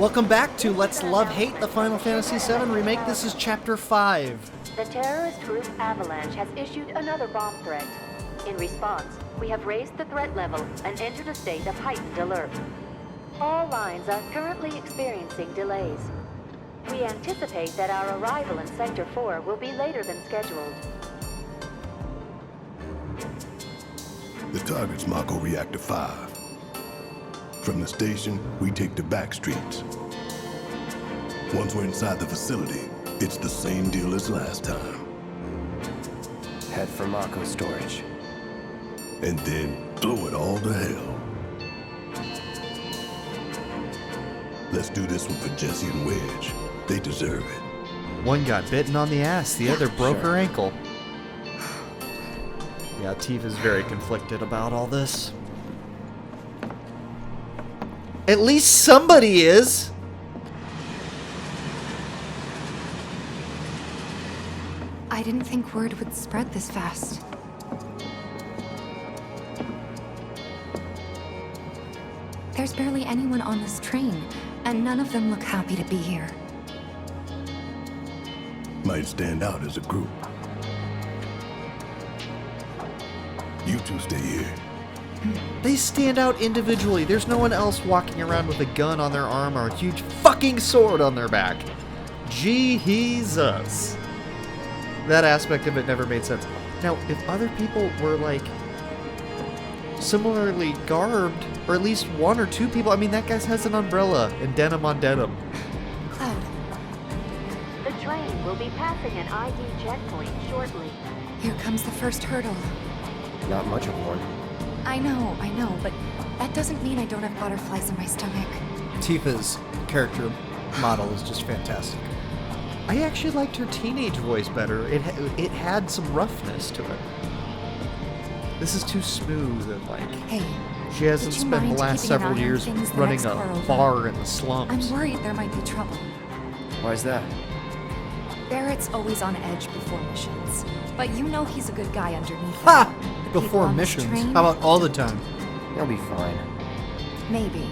Welcome back to Let's Love Hate the Final Fantasy VII Remake. This is Chapter 5. The terrorist group Avalanche has issued another bomb threat. In response, we have raised the threat level and entered a state of heightened alert. All lines are currently experiencing delays. We anticipate that our arrival in Sector 4 will be later than scheduled. The target's Mako Reactor 5. From the station, we take the back streets. Once we're inside the facility, it's the same deal as last time. Head for Mako storage. And then blow it all to hell. Let's do this one for Jesse and Wedge. They deserve it. One got bitten on the ass, the other broke her ankle. Yeah, Tifa's very conflicted about all this. At least somebody is! I didn't think word would spread this fast. There's barely anyone on this train, and none of them look happy to be here. Might stand out as a group. You two stay here. They stand out individually. There's no one else walking around with a gun on their arm or a huge fucking sword on their back. Jesus. That aspect of it never made sense. Now, if other people were, like, similarly garbed, or at least one or two people, I mean, that guy has an umbrella and denim on denim. Cloud. The train will be passing an ID checkpoint shortly. Here comes the first hurdle. Not much of one. I know, but that doesn't mean I don't have butterflies in my stomach. Tifa's character model is just fantastic. I actually liked her teenage voice better. It had some roughness to it. This is too smooth and like... Hey, she hasn't would you spent the mind last keeping an several eye on years things the running next car a over? bar in the slums. I'm worried there might be trouble. Why's that? Barrett's always on edge before missions, but you know he's a good guy underneath. Ha! The people Before on this missions? train? How about all the time? He'll be fine. Maybe,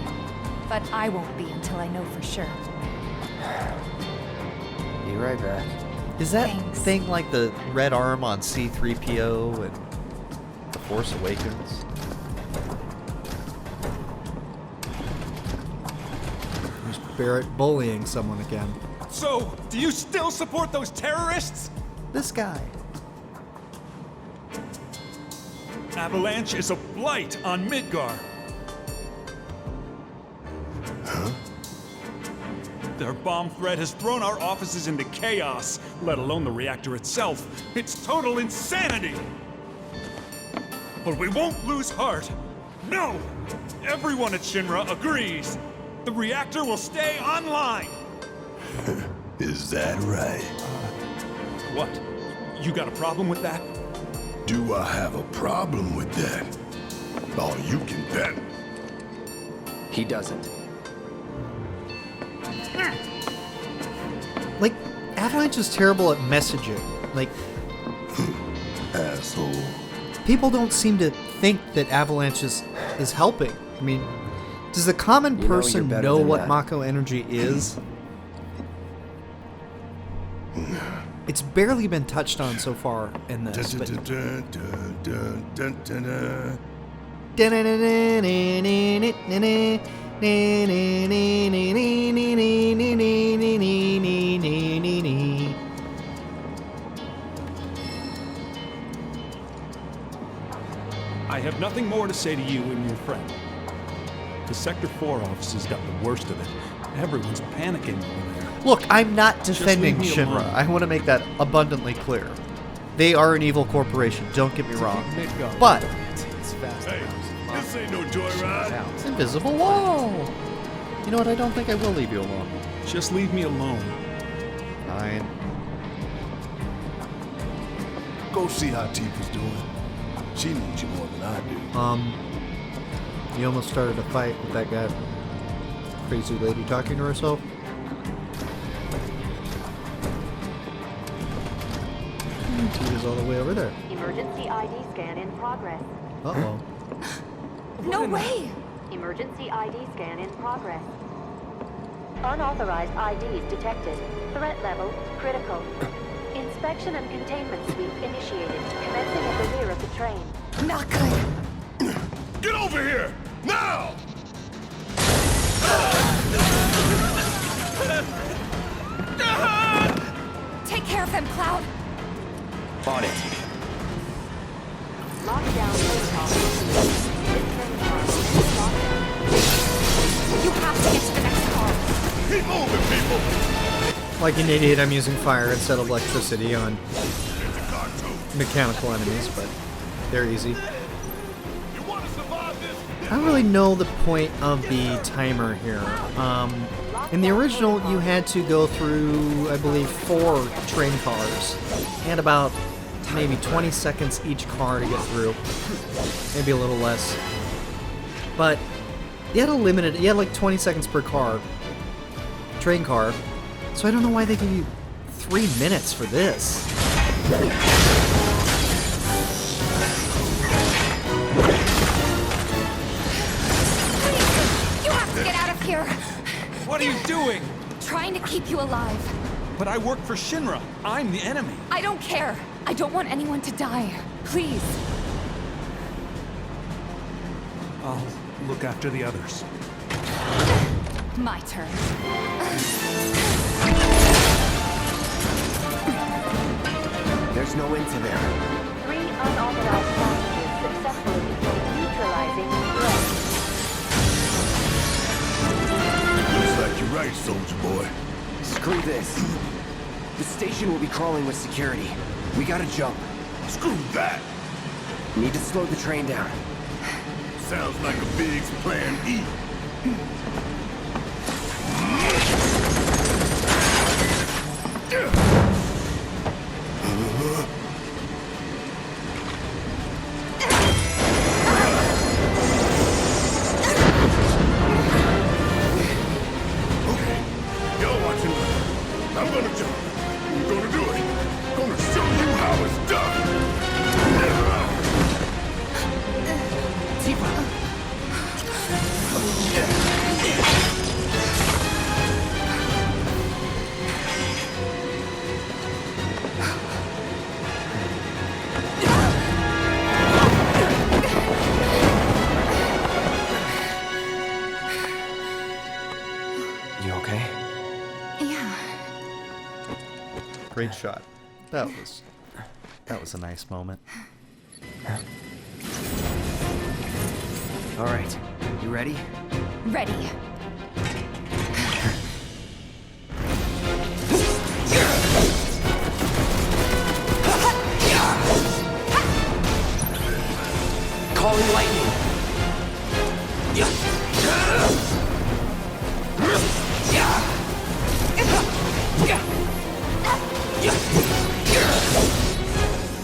but I won't be until I know for sure. Be right back. Is that Thanks. thing like the red arm on C-3PO and The Force Awakens? There's Barret bullying someone again. So, do you still support those terrorists? This guy. Avalanche is a blight on Midgar. Huh? Their bomb threat has thrown our offices into chaos, let alone the reactor itself. It's total insanity! But we won't lose heart. No! Everyone at Shinra agrees. The reactor will stay online. Is that right? What? You got a problem with that? Do I have a problem with that? Oh, you can bet. He doesn't. Like, Avalanche is terrible at messaging. Like, Asshole. people don't seem to think that Avalanche is helping. I mean, does the common You know you're person better know than what that. Mako energy is? It's barely been touched on so far in this. But I have nothing more to say to you and your friend. The Sector 4 offices got the worst of it. Everyone's panicking over there. look, I'm not defending leave me Shinra. alone. I want to make that abundantly clear. They are an evil corporation, don't get me wrong. But Hey, this ain't no joyride. it's invisible wall. You know what? I don't think I will leave you alone. Just leave me alone. Fine. Go see how Tifa's doing. She needs you more than I do. You almost started a fight with that guy, crazy lady talking to herself. Tifa's all the way over there. Emergency ID scan in progress. Uh-oh. No way! Emergency ID scan in progress. Unauthorized IDs detected. Threat level critical. Inspection and containment sweep initiated, commencing at the rear of the train. Not good. Get over here! Now! Take care of them, Cloud. On it. Lockdown protocol. This train car is under lockdown. You have to get to the next car. Keep moving, people! Like an idiot, I'm using fire instead of electricity on It's a cartoon. mechanical enemies, but they're easy. You want to survive this? I don't really know the point of the timer here. In the original, you had to go through, I believe, 4 train cars, and about maybe 20 seconds each car to get through. Maybe a little less. But you had you had like 20 seconds per car, train car, so I don't know why they give you 3 minutes for this. You have to get out of here. What are you doing? Trying to keep you alive. But I work for Shinra. I'm the enemy. I don't care. I don't want anyone to die. Please. I'll look after the others. My turn. There's no end to there. 3 unauthorized passengers successfully deployed neutralizing threat. Looks like you're right, soldier boy. Screw this. The station will be crawling with security. We gotta jump. Screw that! Need to slow the train down. Sounds like a Biggs plan E. Okay, y'all watching. I'm gonna jump. I'm gonna do it. Gonna show you how it's done. Tifa! You okay? Yeah. Great shot. That was a nice moment. All right. You ready? Ready. Calling lightning.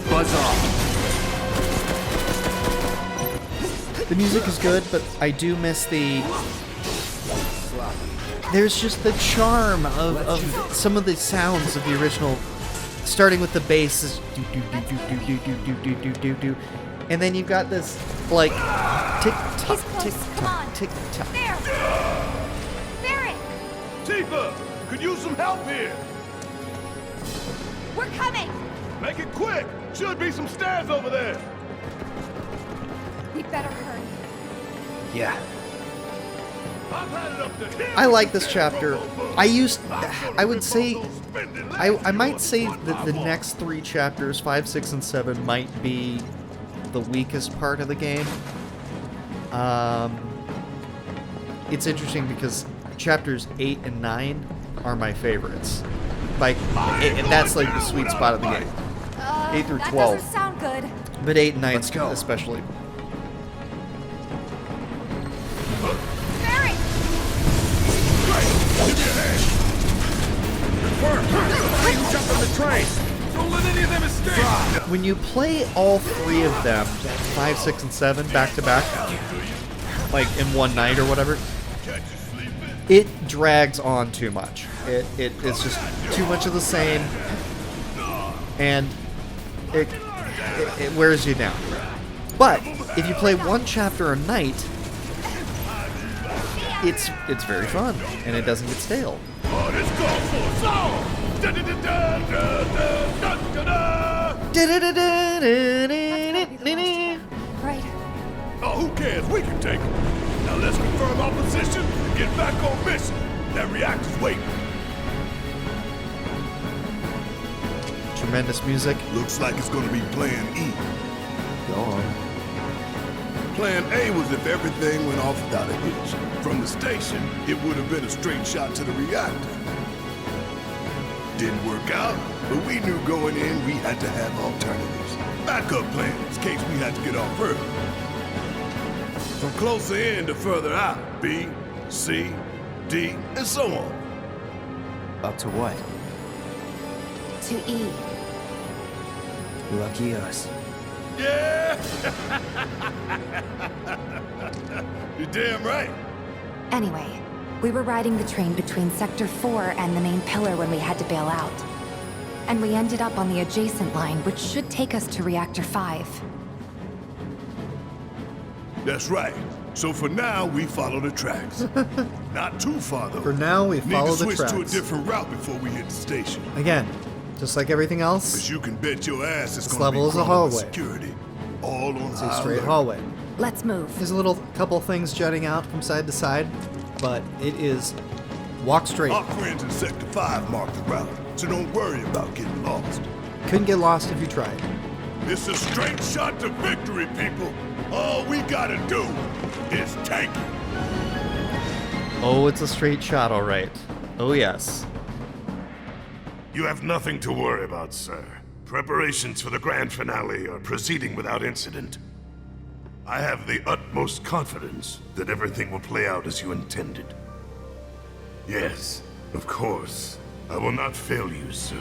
Buzz off. The music is good, but I do miss the... There's just the charm of some of the sounds of the original, starting with the bass, is do do do do do do do do do do do, and then you've got this like tick tock He's close. tick Come on. tock tick tock. There. Barret, Tifa, could use some help here. we're coming. Make it quick. Should be some stairs over there. We better hurry. Yeah. I've had it up to here. I like this chapter. I would say, I might say that the next 3 chapters, 5, 6, and 7, might be the weakest part of the game. It's interesting because chapters 8 and 9 are my favorites. Like, and that's like the sweet spot of the game. 8 through That 12. doesn't sound good. But 8 and 9 Let's go. especially. Barret! Give me a hand. Jump on the train. Don't let any of them escape. When you play all 3 of them, 5, 6, and 7 back to back, like in one night or whatever, it drags on too much. It's just too much of the same, and it wears you down. But if you play one chapter a night, it's very fun, and it doesn't get stale. Oh, this calls for a song! Right. Oh, who cares? We can take it. Now let's confirm our position and get back on mission. That reactor's waiting. Tremendous music. Looks like it's gonna be Plan E. Go on. Plan A was if everything went off without a hitch. From the station, it would have been a straight shot to the reactor. Didn't work out, but we knew going in we had to have alternatives. Backup plans in case we had to get off early. From closer in to further out, B, C, D, and so on. Up to what? To E. Lucky us. Yeah! You're damn right. Anyway, we were riding the train between Sector 4 and the main pillar when we had to bail out. And we ended up on the adjacent line, which should take us to Reactor 5. That's right. So for now, we follow the tracks. Not too far, though. For now, we follow the Need to switch to a tracks. different route before we hit the station. Again, just like everything else, Because you can bet your ass it's This going to be level is a crawling with hallway. security. All on it's a high straight alert. hallway. Let's move. There's a little couple things jutting out from side to side, but it is walk straight. Our friends in Sector 5 marked the route, so don't worry about getting lost. Couldn't get lost if you tried. It's a straight shot to victory, people. All we gotta do is tank it. Oh, it's a straight shot, all right. Oh, yes. You have nothing to worry about, sir. Preparations for the grand finale are proceeding without incident. I have the utmost confidence that everything will play out as you intended. Yes, of course. I will not fail you, sir.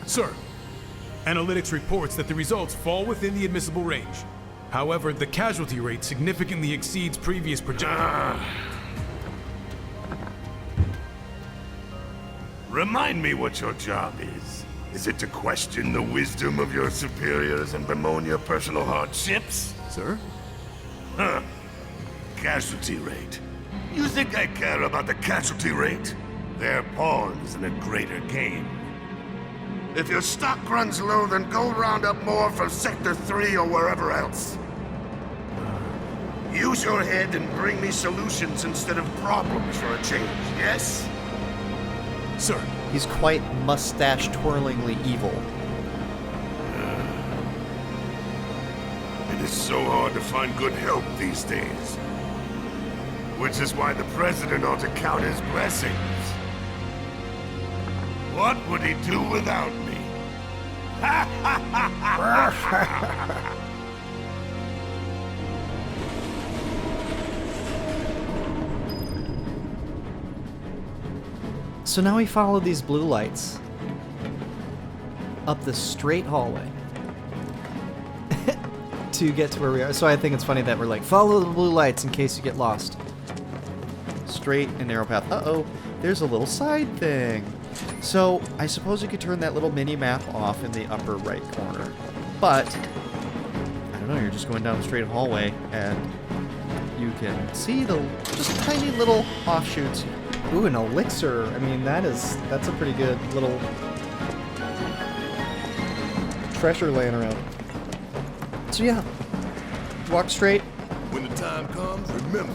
Sir, analytics reports that the results fall within the admissible range. However, the casualty rate significantly exceeds previous projections. Remind me what your job is. Is it to question the wisdom of your superiors and bemoan your personal hardships? Sir? Huh. Casualty rate. You think I care about the casualty rate? They're pawns in a greater game. If your stock runs low, then go round up more from Sector 3 or wherever else. Use your head and bring me solutions instead of problems for a change, yes? Sir, He's quite mustache-twirlingly evil. It is so hard to find good help these days. Which is why the President ought to count his blessings. What would he do without me? So now we follow these blue lights up this straight hallway to get to where we are. So I think it's funny that we're like, follow the blue lights in case you get lost. Straight and narrow path. Uh-oh, there's a little side thing. So I suppose you could turn that little mini map off in the upper right corner. But, I don't know, you're just going down a straight hallway and you can see the just tiny little offshoots. Ooh, an elixir. I mean, that's a pretty good little treasure laying around. So yeah, walk straight. When the time comes, remember,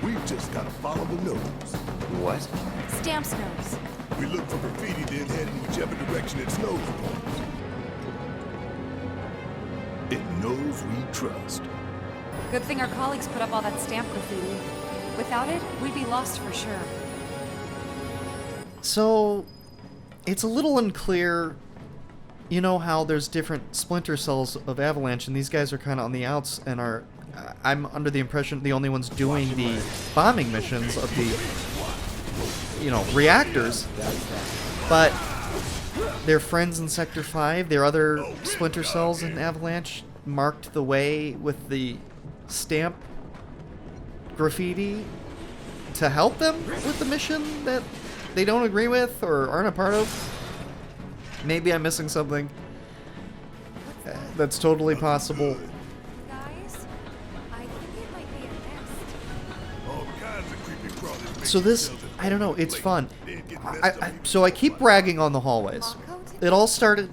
we've just gotta follow the nose. What? Stamp's nose. We look for graffiti, then head in whichever direction its nose points. It knows we trust. Good thing our colleagues put up all that stamp graffiti. Without it, we'd be lost for sure. So, it's a little unclear. You know how there's different splinter cells of Avalanche, and these guys are kind of on the outs and are... I'm under the impression the only ones doing the bombing missions of the, you know, reactors. But their friends in Sector 5, their other splinter cells in Avalanche, marked the way with the stamp graffiti to help them with the mission that they don't agree with or aren't a part of. Maybe I'm missing something. That's totally possible. Guys, I think it might be a nest. All kinds of creepy crawlers. So this, I don't know, it's fun. So I keep bragging on the hallways. It all started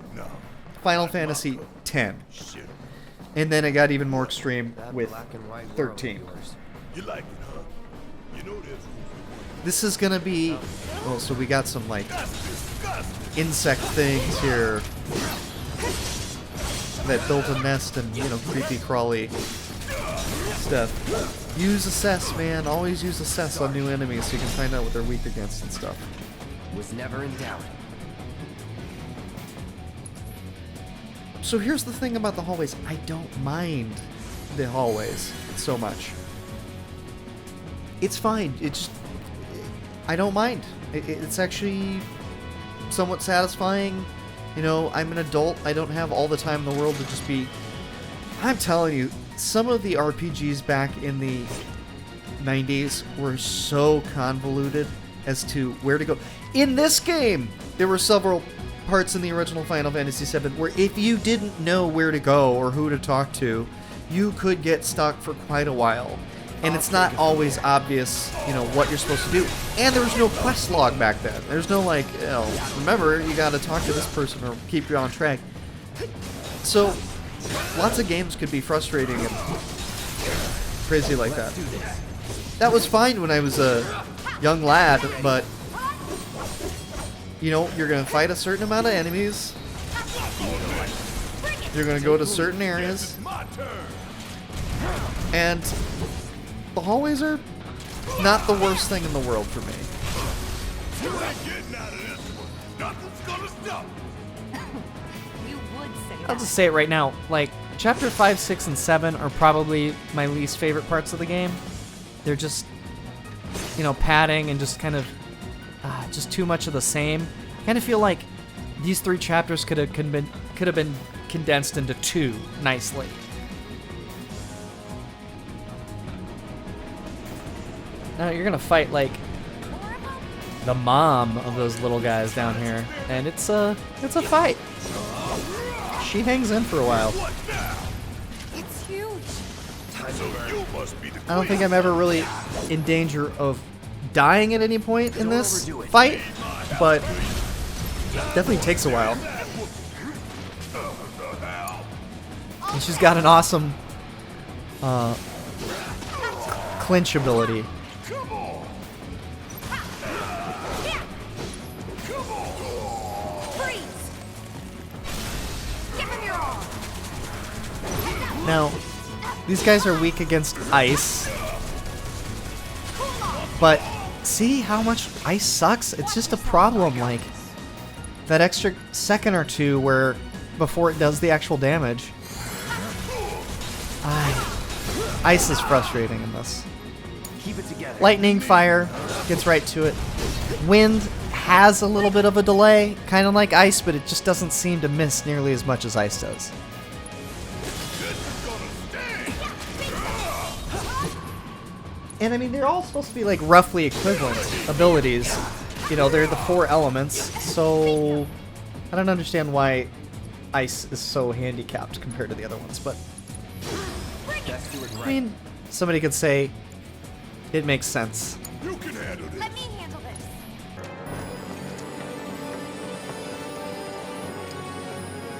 Final Fantasy X. And then it got even more extreme with 13. You like it, huh? You know there's This is gonna be, well, so we got some like insect things here that built a nest and, you know, creepy crawly stuff. Use assess, man. Always use assess on new enemies so you can find out what they're weak against and stuff. Was never in doubt. So here's the thing about the hallways. I don't mind the hallways so much. It's fine. It's, I don't mind. It's actually somewhat satisfying. You know, I'm an adult. I don't have all the time in the world to just be... I'm telling you, some of the RPGs back in the 90s were so convoluted as to where to go. In this game, there were several parts in the original Final Fantasy VII where if you didn't know where to go or who to talk to, you could get stuck for quite a while. And it's not always obvious, you know, what you're supposed to do. And there was no quest log back then. There's no, like, you know, remember, you gotta talk to this person or keep you on track. So, lots of games could be frustrating and crazy like that. That was fine when I was a young lad, but, you know, you're gonna fight a certain amount of enemies. You're gonna go to certain areas. And the hallways are not the worst thing in the world for me. I'll just say it right now. Like, Chapter 5, 6, and 7 are probably my least favorite parts of the game. They're just, you know, padding and just kind of, just too much of the same. I kind of feel like these 3 chapters could have been condensed into 2 nicely. Now you're gonna fight like the mom of those little guys down here, and it's a fight. She hangs in for a while. It's huge. I don't think I'm ever really in danger of dying at any point in this fight, but definitely takes a while. And she's got an awesome clinch ability. Now, these guys are weak against ice, but see how much ice sucks? It's just a problem, like, that extra second or two where, before it does the actual damage. Ice is frustrating in this. Keep it together. Lightning, fire, gets right to it. Wind has a little bit of a delay, kind of like ice, but it just doesn't seem to miss nearly as much as ice does. And I mean, they're all supposed to be like roughly equivalent abilities. You know, they're the 4 elements, so I don't understand why ice is so handicapped compared to the other ones, but I mean, somebody could say it makes sense. You can handle this. Let me handle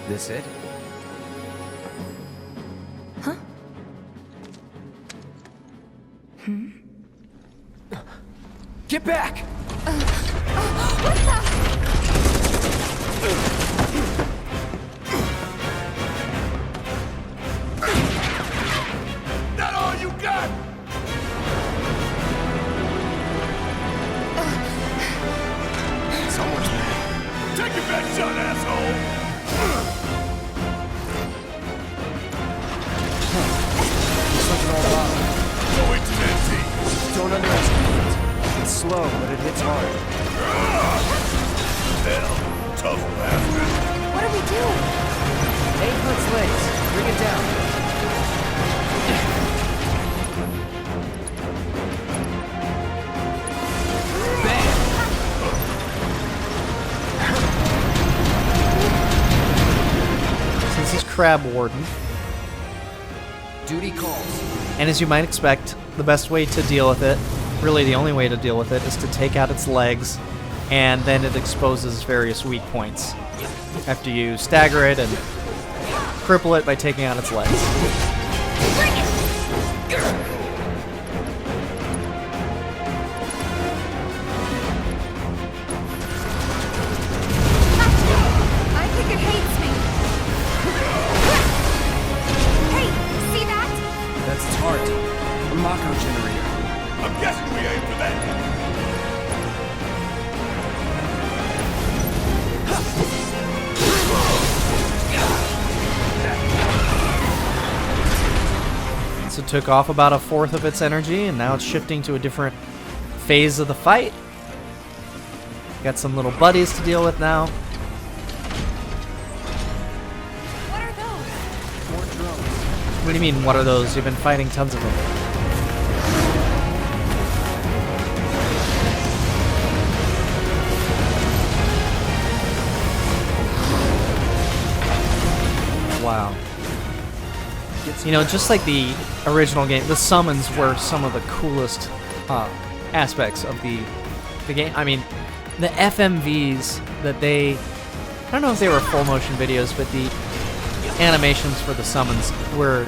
this. This it? Huh? Get back! What the? That all you got? Someone's mad. Take your back shot, asshole! There's something all about. Go into that team. Don't underestimate it. It's slow, but it hits hard. Hell, tough bastard. What do we do? 8 foot legs. Bring it down. crab warden. Duty calls. And as you might expect, the best way to deal with it, really the only way to deal with it, is to take out its legs, and then it exposes various weak points. After you stagger it and cripple it by taking out its legs. I think it hates me. Hey, see that? That's its heart. A Mako generator. I'm guessing we aim for that. So it took off about a fourth of its energy, and now it's shifting to a different phase of the fight. Got some little buddies to deal with now. What are those? More drones. What do you mean, what are those? You've been fighting tons of them. Wow. You know, just like the original game, the summons were some of the coolest aspects of the game. I mean, the FMVs that I don't know if they were full motion videos, but the animations for the summons were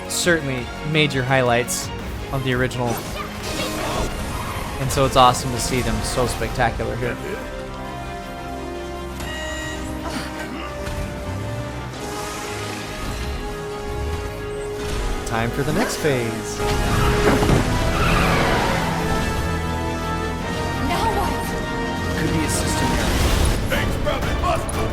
certainly major highlights of the original. And so it's awesome to see them so spectacular here. Time for the next phase. Now what? Could be a system error. Thanks, brother. Busted.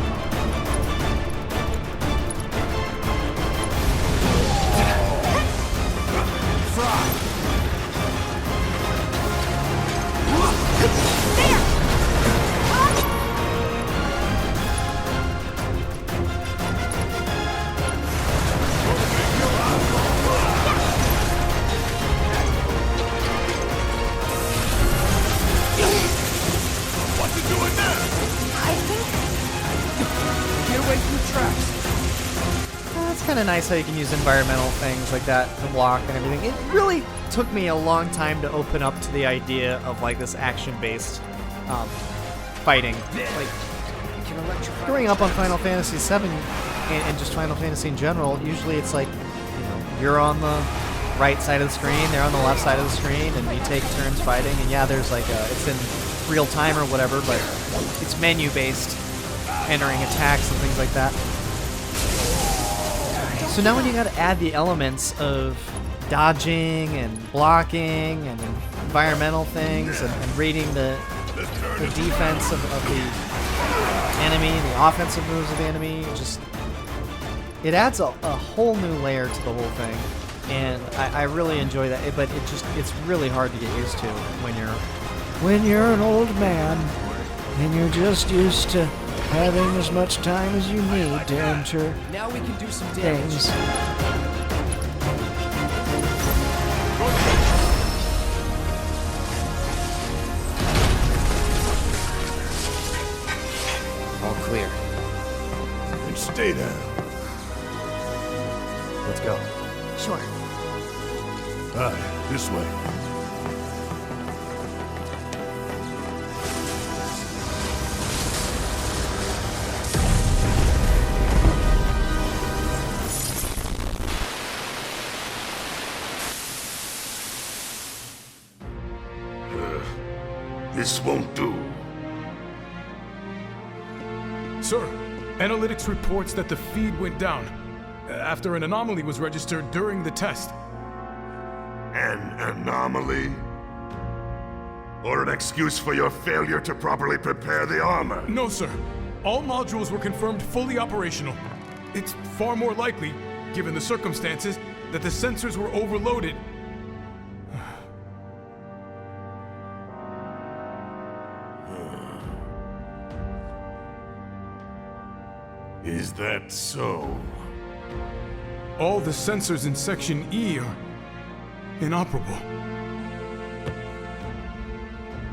What's it doing now? I think Get away from the tracks. It's kind of nice how you can use environmental things like that to block and everything. It really took me a long time to open up to the idea of like this action-based fighting. Like You can electrify. growing up on Final Fantasy VII and just Final Fantasy in general, usually it's like, you know, you're on the right side of the screen, they're on the left side of the screen, and you take turns fighting. And yeah, there's like it's in real time or whatever, but it's menu-based, entering attacks and things like that. So now when you got to add the elements of dodging and blocking and environmental things and reading the defense of the enemy, the offensive moves of the enemy, it adds a whole new layer to the whole thing. And I really enjoy that, but it's really hard to get used to when you're an old man and you're just used to having as much time as you need to enter Now we can do some damage. things. All clear. And stay down. Let's go. sure. Aye, this way. This won't do. Sir, analytics reports that the feed went down after an anomaly was registered during the test. An anomaly? Or an excuse for your failure to properly prepare the armor? No, sir. All modules were confirmed fully operational. It's far more likely, given the circumstances, that the sensors were overloaded. Is that so? All the sensors in Section E are inoperable.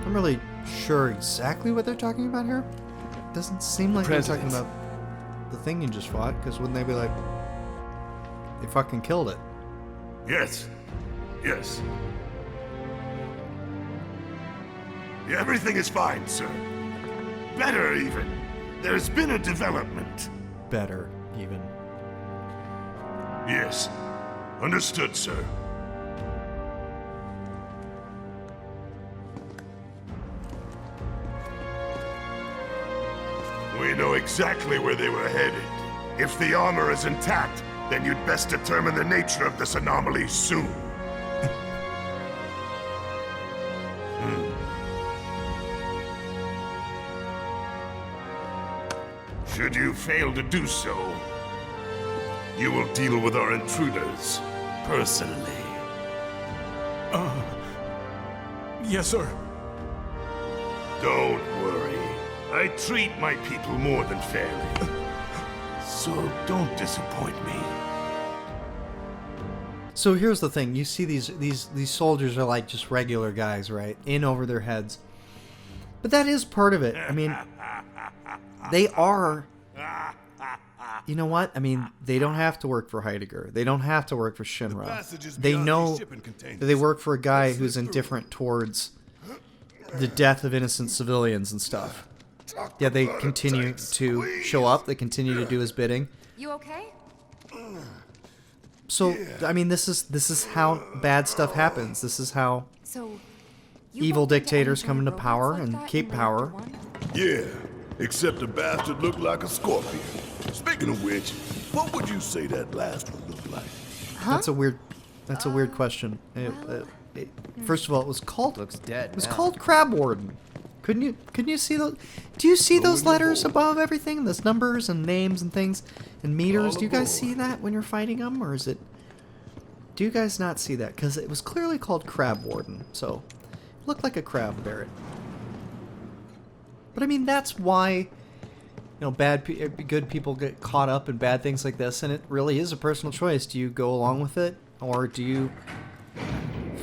I'm really sure exactly what they're talking about here. Doesn't seem like they're talking President. about the thing you just fought, because wouldn't they be like, They fucking killed it. Yes. Yes. Yeah, everything is fine, sir. Better, even. There's been a development. Better, even. Yes. Understood, sir. We know exactly where they were headed. If the armor is intact, then you'd best determine the nature of this anomaly soon. Should you fail to do so, you will deal with our intruders personally. Yes, sir. Don't worry. I treat my people more than fairly. So don't disappoint me. So here's the thing. You see these soldiers are like just regular guys, right? In over their heads. But that is part of it. I mean, they are... You know what? I mean, they don't have to work for Heidegger. They don't have to work for Shinra. They know that they work for a guy who's indifferent towards the death of innocent civilians and stuff. Yeah, they continue to show up. They continue to do his bidding. You okay? So, I mean, this is how bad stuff happens. This is how So, evil dictators come into power and keep power. Yeah, except the bastard looked like a scorpion. Speaking of which, what would you say that last one looked like? That's a weird question. First of all, it was called Looks dead. It was called Crab Warden. Couldn't you see those? Do you see those letters above everything? Those numbers and names and things and meters. Do you guys see that when you're fighting them, or is it? Do you guys not see that? Because it was clearly called Crab Warden, so it looked like a crab, Barret. But I mean, that's why, good people get caught up in bad things like this, and it really is a personal choice. Do you go along with it, or do you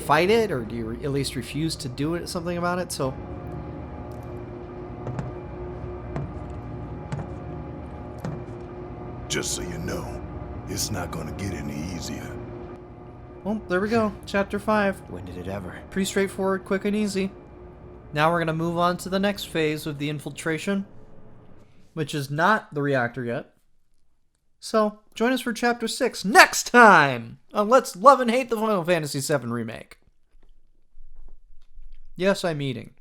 fight it, or do you at least refuse to do something about it? So. Just so you know, it's not gonna get any easier. Well, there we go. Chapter 5. When did it ever? Pretty straightforward, quick and easy. Now we're going to move on to the next phase of the infiltration, which is not the reactor yet. So, join us for Chapter 6 next time on Let's Love and Hate the Final Fantasy VII Remake. Yes, I'm eating.